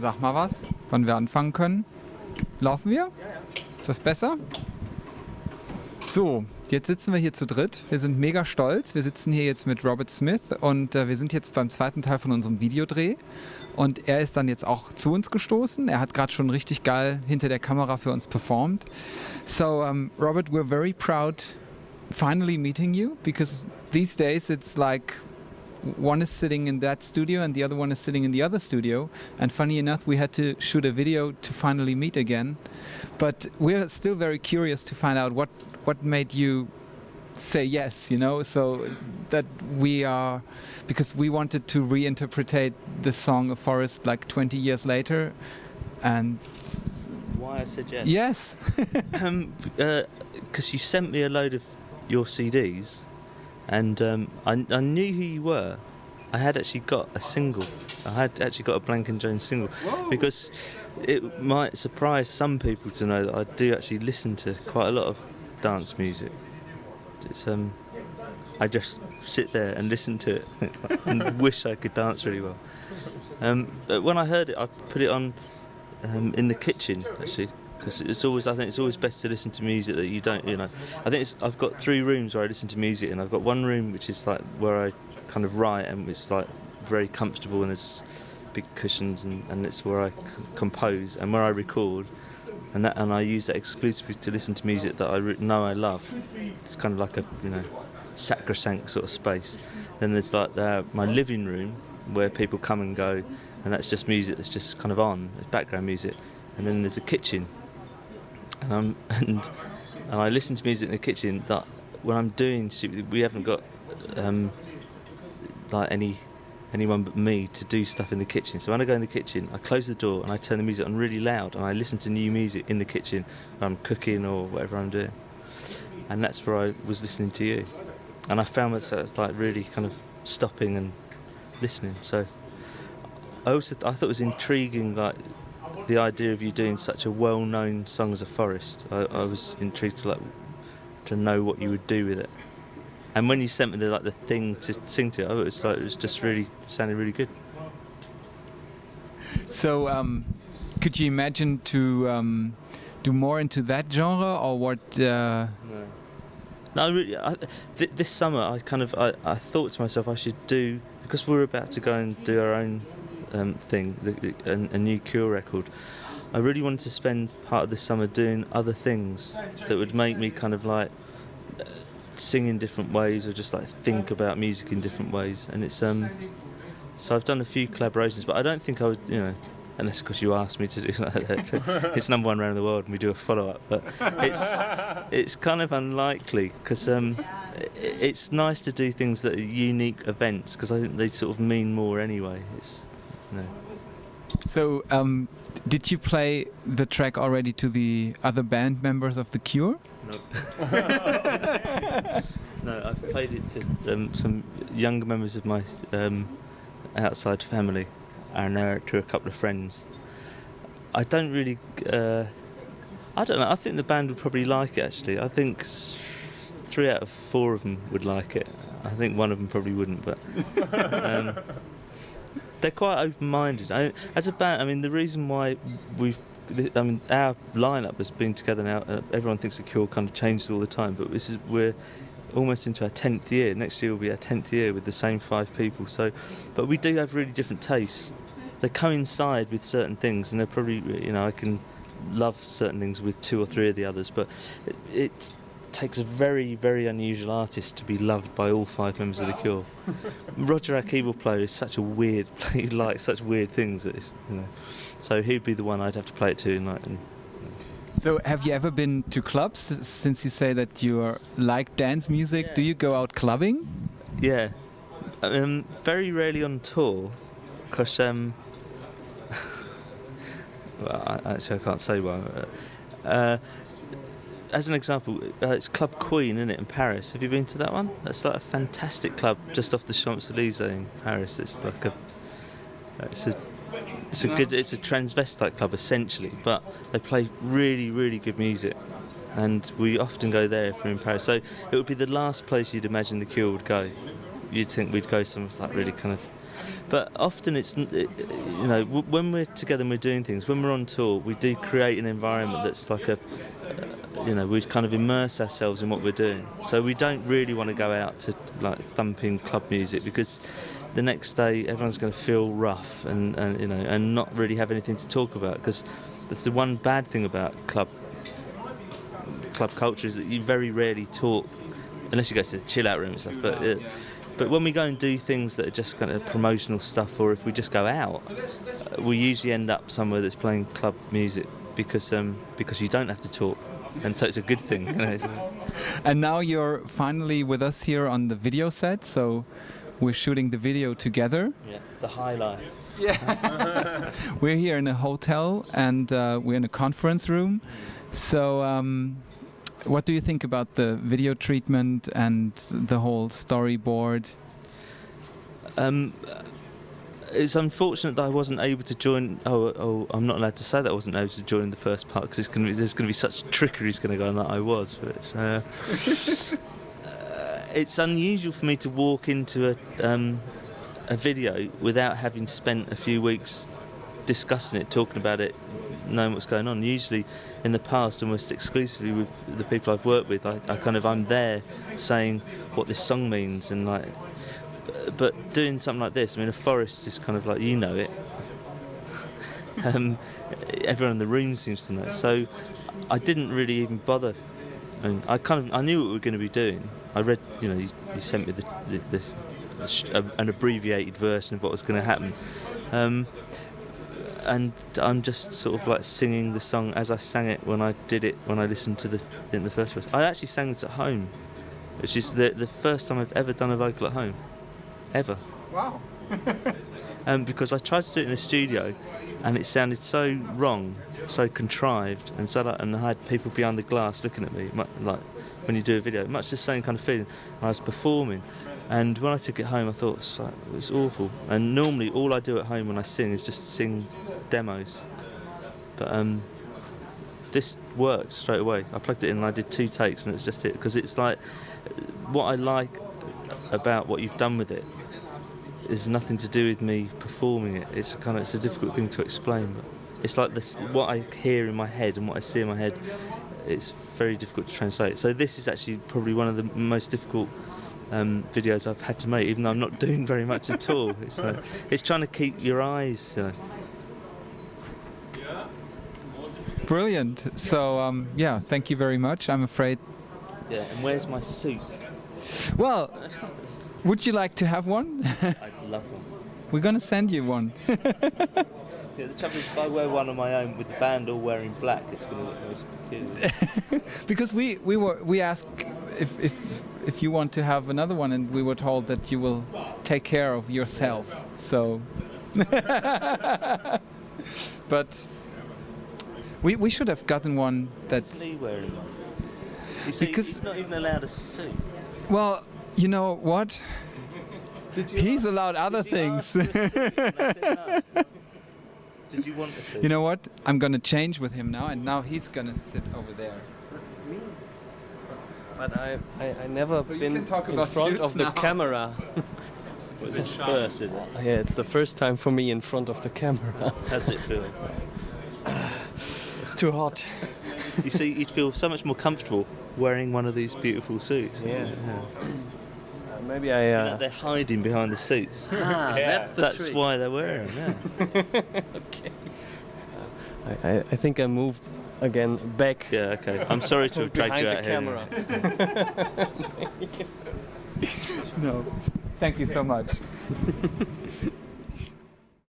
Sag mal was, wann wir anfangen können. Laufen wir? Ist das besser? So, jetzt sitzen wir hier zu dritt. Wir sind mega stolz. Wir sitzen hier jetzt mit Robert Smith und wir sind jetzt beim zweiten Teil von unserem Videodreh. Und er ist dann jetzt auch zu uns gestoßen. Er hat gerade schon richtig geil hinter der Kamera für uns performt. So, Robert, we're very proud finally meeting you, because these days it's like one is sitting in that studio and the other one is sitting in the other studio, and funny enough we had to shoot a video to finally meet again, but we're still very curious to find out what made you say yes, you know, so that we are, because we wanted to reinterpret the song A Forest like 20 years later. And why I said yes? Yes. Because you sent me a load of your CDs, and I knew who you were. I had actually got a single. I had actually got a Blank & Jones single. Whoa. Because it might surprise some people to know that I do actually listen to quite a lot of dance music. It's I just sit there and listen to it and wish I could dance really well. But when I heard it, I put it on in the kitchen actually. Because I think it's always best to listen to music that you don't, you know. I think I've got 3 rooms where I listen to music, and I've got one room which is like where I kind of write, and it's like very comfortable, and there's big cushions, and it's where I compose and where I record, and I use that exclusively to listen to music that I know I love. It's kind of like a, you know, sacrosanct sort of space. Then there's like my living room where people come and go, and that's just music that's just kind of on, it's background music. And then there's a kitchen. And I listen to music in the kitchen that when I'm doing, we haven't got like anyone but me to do stuff in the kitchen. So when I go in the kitchen, I close the door and I turn the music on really loud, and I listen to new music in the kitchen when I'm cooking or whatever I'm doing. And that's where I was listening to you, and I found myself like really kind of stopping and listening. So I thought it was intriguing, like the idea of you doing such a well-known song as A Forest. I was intrigued to know what you would do with it. And when you sent me the thing to sing to, it was just really sounded really good. So, could you imagine to do more into that genre, or what? No, really. This summer, I thought to myself I should do, because we're about to go and do our own thing, a new Cure record. I really wanted to spend part of the summer doing other things that would make me kind of like sing in different ways, or just like think about music in different ways. And it's so I've done a few collaborations, but I don't think I would, you know, unless of course you asked me to do that. It's number 1 around the world and we do a follow-up, but it's kind of unlikely, because it's nice to do things that are unique events, because I think they sort of mean more anyway. It's, you know. So, did you play the track already to the other band members of The Cure? No. No, I've played it to some younger members of my outside family, and to a couple of friends. I don't really, I don't know, I think the band would probably like it actually. I think 3 out of 4 of them would like it. I think one of them probably wouldn't, but they're quite open-minded. As a band, I mean, the reason why our lineup has been together now. Everyone thinks The Cure kind of changes all the time, but we're almost into our 10th year. Next year will be our 10th year with the same 5 people. So, but we do have really different tastes. They coincide with certain things, and they're probably, you know, I can love certain things with 2 or 3 of the others, but it takes a very, very unusual artist to be loved by all 5 members of The Cure. Roger, our keyboard player, is such a weird, he likes such weird things that it's, you know, so he'd be the one I'd have to play it to. So have you ever been to clubs, since you say that you like dance music? Yeah. Do you go out clubbing? Yeah, very rarely on tour, because well, actually I can't say why. As an example, it's Club Queen, isn't it, in Paris? Have you been to that one? That's like a fantastic club just off the Champs-Élysées in Paris. It's like it's a transvestite club essentially, but they play really, really good music, and we often go there if we're in Paris. So it would be the last place you'd imagine The Cure would go. You'd think we'd go somewhere like really kind of But often you know, when we're together and we're doing things, when we're on tour, we do create an environment that's like you know, we kind of immerse ourselves in what we're doing. So we don't really want to go out to like thumping club music, because the next day everyone's going to feel rough and you know, and not really have anything to talk about, because that's the one bad thing about club culture, is that you very rarely talk unless you go to the chill out room and stuff. But when we go and do things that are just kind of promotional stuff, or if we just go out, we usually end up somewhere that's playing club music, because you don't have to talk, and so it's a good thing. You know? And now you're finally with us here on the video set, so we're shooting the video together. Yeah, the highlight. Yeah. We're here in a hotel, and we're in a conference room. So what do you think about the video treatment and the whole storyboard? It's unfortunate that I wasn't able to join. I'm not allowed to say that I wasn't able to join the first part, because there's going to be such trickery's going to go on that I was. But it's unusual for me to walk into a video without having spent a few weeks discussing it, talking about it, knowing what's going on. Usually, in the past, almost exclusively with the people I've worked with, I'm there saying what this song means, and like. But doing something like this, I mean, a forest is kind of like, you know it. Everyone in the room seems to know. So I didn't really even bother. I mean, I knew what we were going to be doing. I read, you know, you sent me an abbreviated version of what was going to happen. And I'm just sort of like singing the song as I sang it when I listened to in the first verse. I actually sang it at home, which is the first time I've ever done a vocal at home. Ever. Wow. Because I tried to do it in the studio, and it sounded so wrong, so contrived, and I had people behind the glass looking at me, like when you do a video, much the same kind of feeling. I was performing, and when I took it home, I thought it was awful. And normally, all I do at home when I sing is just sing demos. But this worked straight away. I plugged it in and I did 2 takes, and it was just it. Because it's like, what I like about what you've done with it is nothing to do with me performing it. It's a difficult thing to explain, but it's like what I hear in my head and what I see in my head, it's very difficult to translate. So this is actually probably one of the most difficult videos I've had to make, even though I'm not doing very much at all. It's trying to keep your eyes. Brilliant. So yeah, thank you very much. I'm afraid. Yeah. And where's my suit? Well, would you like to have one? I'd love one. We're going to send you one. Yeah, the trouble is, if I wear one on my own with the band all wearing black, it's going to look most peculiar. Because we asked if you want to have another one, and we were told that you will take care of yourself. So, but we should have gotten one that's. Me wearing one. You see, because he's not even allowed a suit. Well, you know what? He's allowed other things. Did you want a suit? You know what? I'm gonna change with him now, and now he's gonna sit over there. Me? But I never So you been can talk in about front suits of the now. camera. It's first, is it? Yeah, it's the first time for me in front of the camera. How does it feel? Too hot. You see, you'd feel so much more comfortable wearing one of these beautiful suits. Yeah. Maybe You know, they're hiding behind the suits. That's the That's trick. why they're wearing them. Yeah. Okay. I think I moved again back. Yeah. Okay. I'm sorry to have dragged behind you the out here. camera. No. Thank you so much.